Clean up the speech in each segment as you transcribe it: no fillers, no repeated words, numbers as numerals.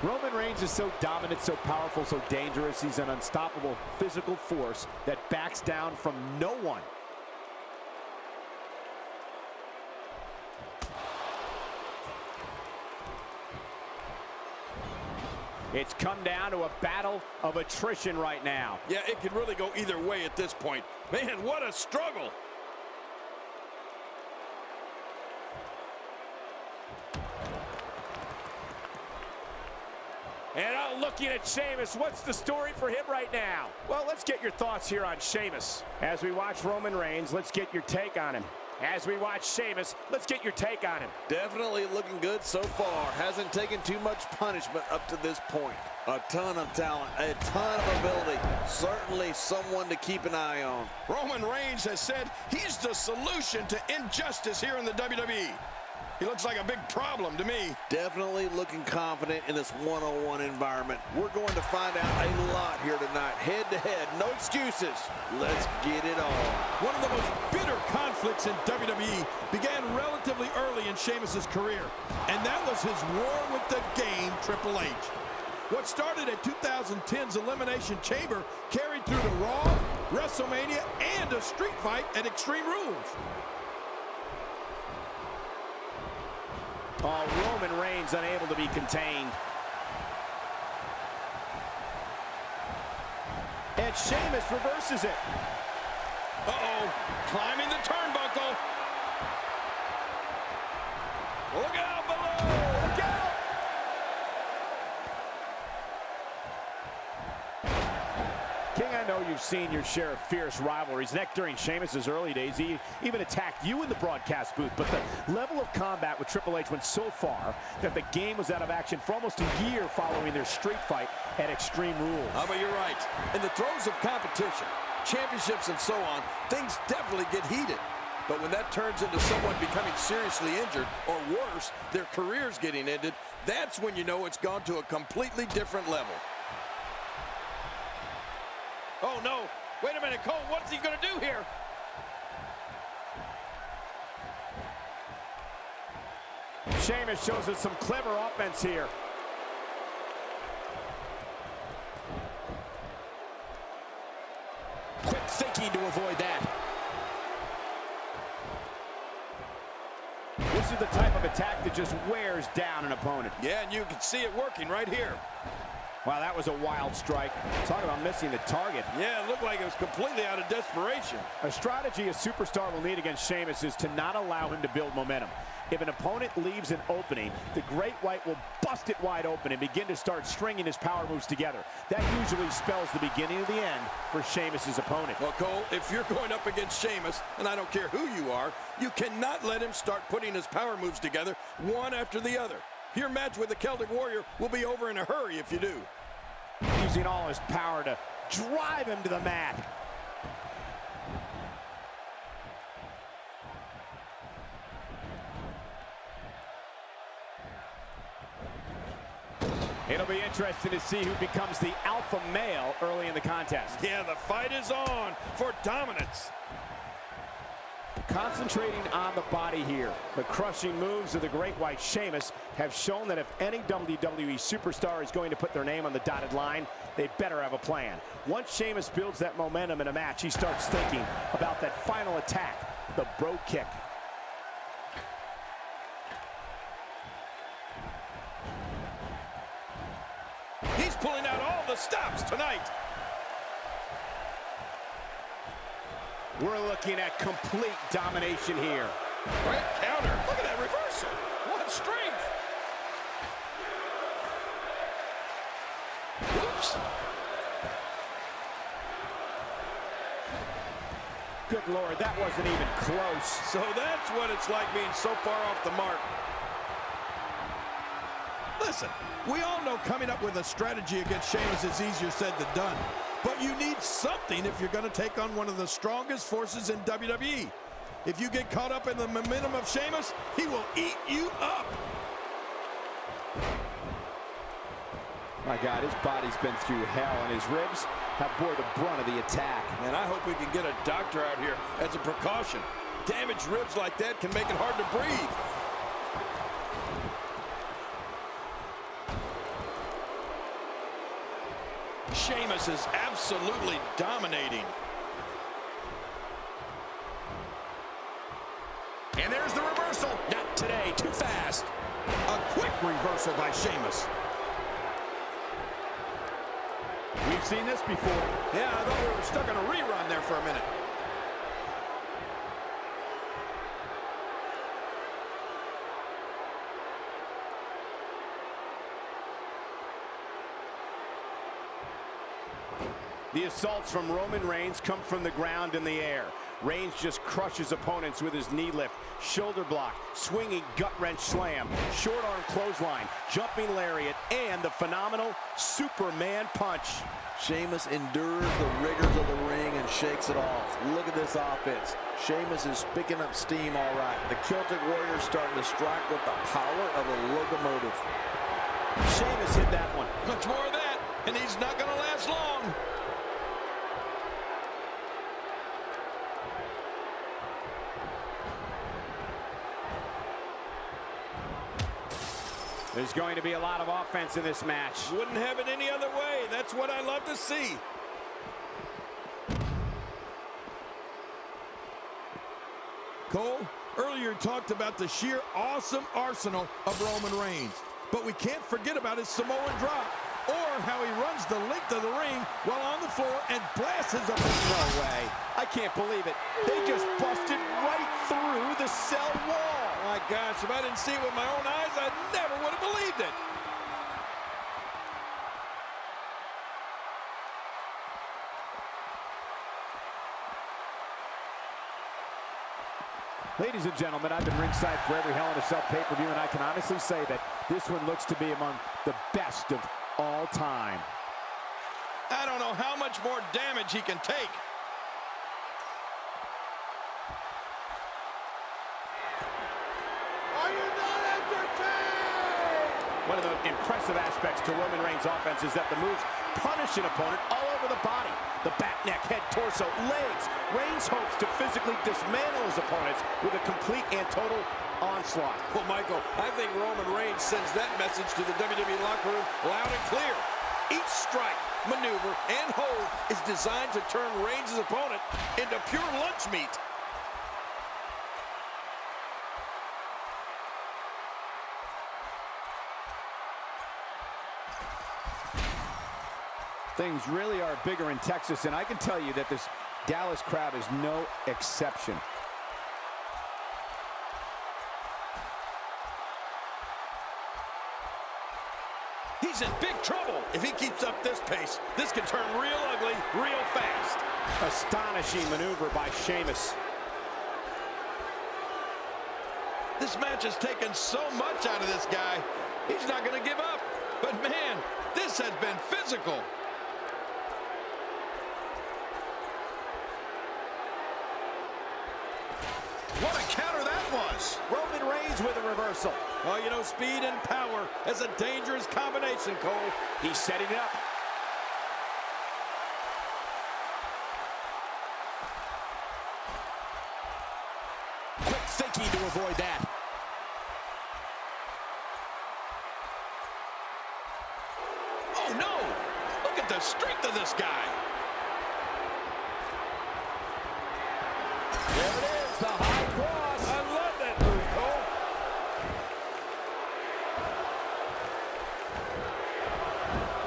Roman Reigns is so dominant, so powerful, so dangerous. He's an unstoppable physical force that backs down from no one. It's come down to a battle of attrition right now. Yeah, it could really go either way at this point. Man, what a struggle. And out looking at Sheamus. What's the story for him right now? Well, let's get your thoughts here on Sheamus. As we watch Roman Reigns, let's get your take on him. As we watch Sheamus, let's get your take on him. Definitely looking good so far. Hasn't taken too much punishment up to this point. A ton of talent, a ton of ability. Certainly someone to keep an eye on. Roman Reigns has said he's the solution to injustice here in the WWE. He looks like a big problem to me. Definitely looking confident in this one-on-one environment. We're going to find out a lot here tonight. Head-to-head, no excuses. Let's get it on. One of the most bitter conflicts in WWE began relatively early in Sheamus' career, and that was his war with the game, Triple H. What started at 2010's Elimination Chamber carried through to Raw, WrestleMania, and a street fight at Extreme Rules. Oh, Roman Reigns unable to be contained. And Sheamus reverses it. Uh-oh, climbing the turnbuckle. Look out below, look out! King, I know you've seen your share of fierce rivalries. Heck, during Sheamus' early days, he even attacked you in the broadcast booth. But the level of combat with Triple H went so far that the game was out of action for almost a year following their street fight at Extreme Rules. But you're right. In the throes of competition, championships and so on, things definitely get heated. But when that turns into someone becoming seriously injured, or worse, their careers getting ended, that's when you know it's gone to a completely different level. Oh, no. Wait a minute, Cole. What's he going to do here? Sheamus shows us some clever offense here. Quick thinking to avoid that. This is the type of attack that just wears down an opponent. Yeah, and you can see it working right here. Wow, that was a wild strike. Talk about missing the target. Yeah, it looked like it was completely out of desperation. A strategy a superstar will need against Sheamus is to not allow him to build momentum. If an opponent leaves an opening, the Great White will bust it wide open and begin to start stringing his power moves together. That usually spells the beginning of the end for Sheamus' opponent. Well, Cole, if you're going up against Sheamus, and I don't care who you are, you cannot let him start putting his power moves together one after the other. Your match with the Celtic Warrior will be over in a hurry if you do. Using all his power to drive him to the mat. It'll be interesting to see who becomes the alpha male early in the contest. Yeah, the fight is on for dominance. Concentrating on the body here. The crushing moves of the Great White Sheamus have shown that if any WWE superstar is going to put their name on the dotted line, they better have a plan. Once Sheamus builds that momentum in a match, he starts thinking about that final attack, the bro kick. He's pulling out all the stops tonight. We're looking at complete domination here. Great counter. Look at that reversal. What strength. Oops. Good Lord, that wasn't even close. So that's what it's like being so far off the mark. Listen, we all know coming up with a strategy against Sheamus is easier said than done. But you need something if you're going to take on one of the strongest forces in WWE. If you get caught up in the momentum of Sheamus, he will eat you up. My God, his body's been through hell, and his ribs have bore the brunt of the attack. And I hope we can get a doctor out here as a precaution. Damaged ribs like that can make it hard to breathe. Sheamus is absolutely dominating. And there's the reversal. Not today, too fast. A quick reversal by Sheamus. We've seen this before. Yeah, I thought we were stuck on a rerun there for a minute. The assaults from Roman Reigns come from the ground in the air. Reigns just crushes opponents with his knee lift, shoulder block, swinging gut-wrench slam, short arm clothesline, jumping lariat, and the phenomenal Superman punch. Sheamus endures the rigors of the ring and shakes it off. Look at this offense. Sheamus is picking up steam all right. The Celtic Warrior's starting to strike with the power of a locomotive. Sheamus hit that one. Much more of that, and he's not going to last long. There's going to be a lot of offense in this match. Wouldn't have it any other way. That's what I love to see. Cole, earlier talked about the sheer awesome arsenal of Roman Reigns. But we can't forget about his Samoan drop, or how he runs the length of the ring while on the floor and blasts his opponent. No way. I can't believe it. They just busted right through the cell wall. My gosh, if I didn't see it with my own eyes, I never would have believed it. Ladies and gentlemen, I've been ringside for every Hell in a Cell pay-per-view, and I can honestly say that this one looks to be among the best of all time. I don't know how much more damage he can take. Are you not entertained? One of the impressive aspects to Roman Reigns' offense is that the moves punish an opponent all over the body. The back, neck, head, torso, legs. Reigns hopes to physically dismantle his opponents with a complete and total onslaught. Well, Michael, I think Roman Reigns sends that message to the WWE locker room loud and clear. Each strike, maneuver, and hold is designed to turn Reigns' opponent into pure lunch meat. Things really are bigger in Texas, and I can tell you that this Dallas crowd is no exception. He's in big trouble. If he keeps up this pace, this can turn real ugly real fast. Astonishing maneuver by Sheamus. This match has taken so much out of this guy. He's not going to give up. But man, this has been physical. What a counter that was. Roman Reigns with a reversal. Well, you know, speed and power is a dangerous combination, Cole. He's setting it up. Quick thinking to avoid that. Oh, no! Look at the strength of this guy. There it is, the high cross. I love that move, Cole.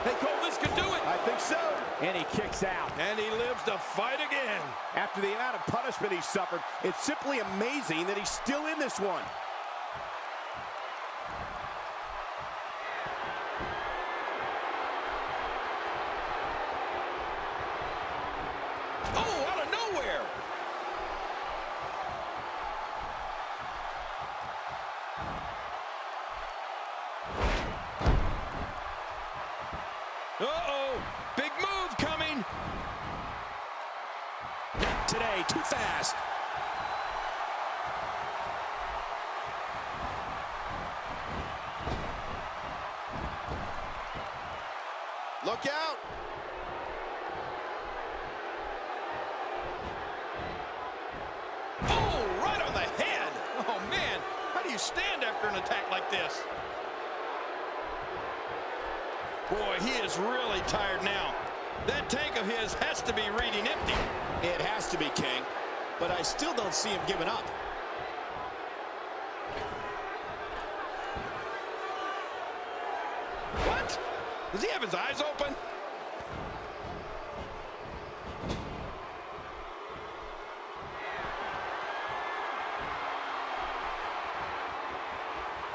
Hey, Cole, this could do it. I think so. And he kicks out. And he lives to fight again. After the amount of punishment he suffered, it's simply amazing that he's still in this one. Oh, out of nowhere. Uh-oh, big move coming. Not today, too fast. Look out. Oh, right on the head. Oh, man, how do you stand after an attack like this? Boy, he is really tired now. That tank of his has to be reading empty. It has to be, King, but I still don't see him giving up. What? Does he have his eyes open?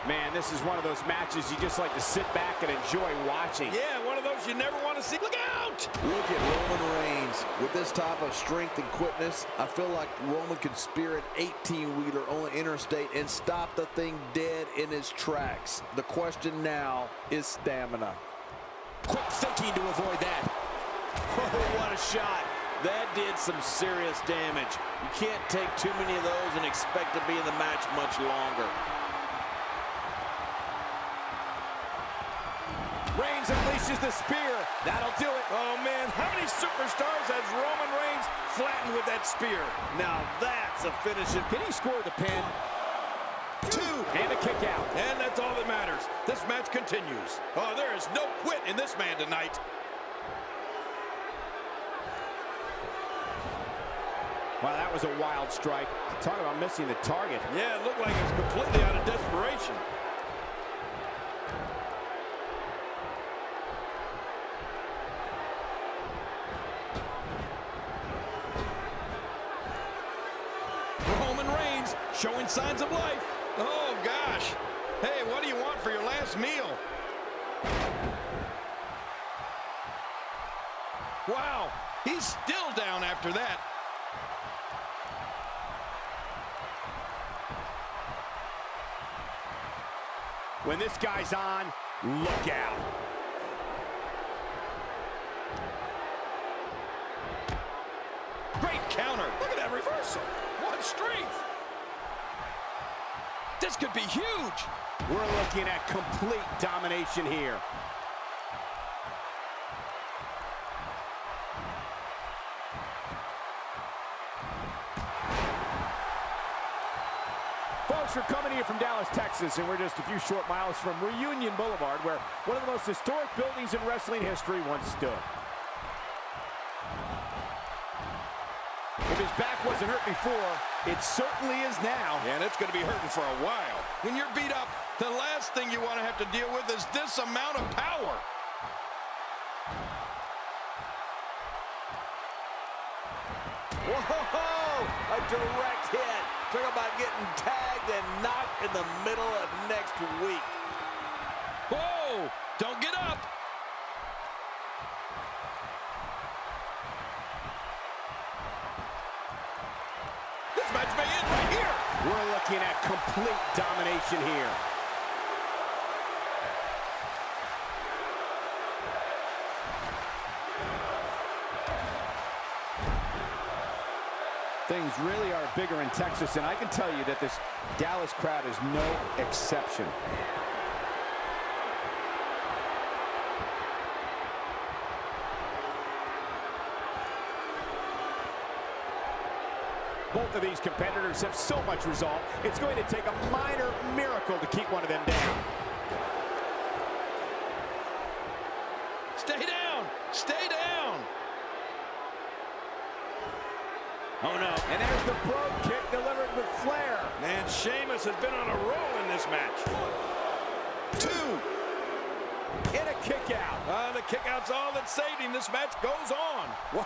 Man, this is one of those matches you just like to sit back and enjoy watching. Yeah, one of those you never want to see. Look out! Look at Roman Reigns. With this type of strength and quickness, I feel like Roman could spear an 18-wheeler on the interstate and stop the thing dead in its tracks. The question now is stamina. Quick thinking to avoid that. Oh, what a shot. That did some serious damage. You can't take too many of those and expect to be in the match much longer. Reigns unleashes the spear. That'll do it. Oh, man, how many superstars has Roman Reigns flattened with that spear? Now that's a finishing. Can he score the pin? 2. And a kick out. And that's all that matters. This match continues. Oh, there is no quit in this man tonight. Wow, that was a wild strike. Talk about missing the target. Yeah, it looked like it was completely out of desperation. Roman Reigns showing signs of life. Oh, gosh. Hey, what do you want for your last meal? Wow, he's still down after that. When this guy's on, look out. Great counter. Look at that reversal. What strength. This could be huge. We're looking at complete domination here. Folks, we're coming here from Dallas, Texas, and we're just a few short miles from Reunion Boulevard, where one of the most historic buildings in wrestling history once stood. If his back wasn't hurt before, it certainly is now. And it's going to be hurting for a while. When you're beat up, the last thing you want to have to deal with is this amount of power. Whoa! A direct hit. Talk about getting tagged and knocked in the middle of next week. Whoa! Don't get up. This match may end right here. We're looking at complete domination here. Things really are bigger in Texas, and I can tell you that this Dallas crowd is no exception. Both of these competitors have so much resolve, it's going to take a minor miracle to keep one of them down. Stay down. Stay down. Oh, no. And there's the brogue kick delivered with flair. Man, Sheamus has been on a roll in this match. 2. And a kick out. The kick out's all that saved him. This match goes on. Wow.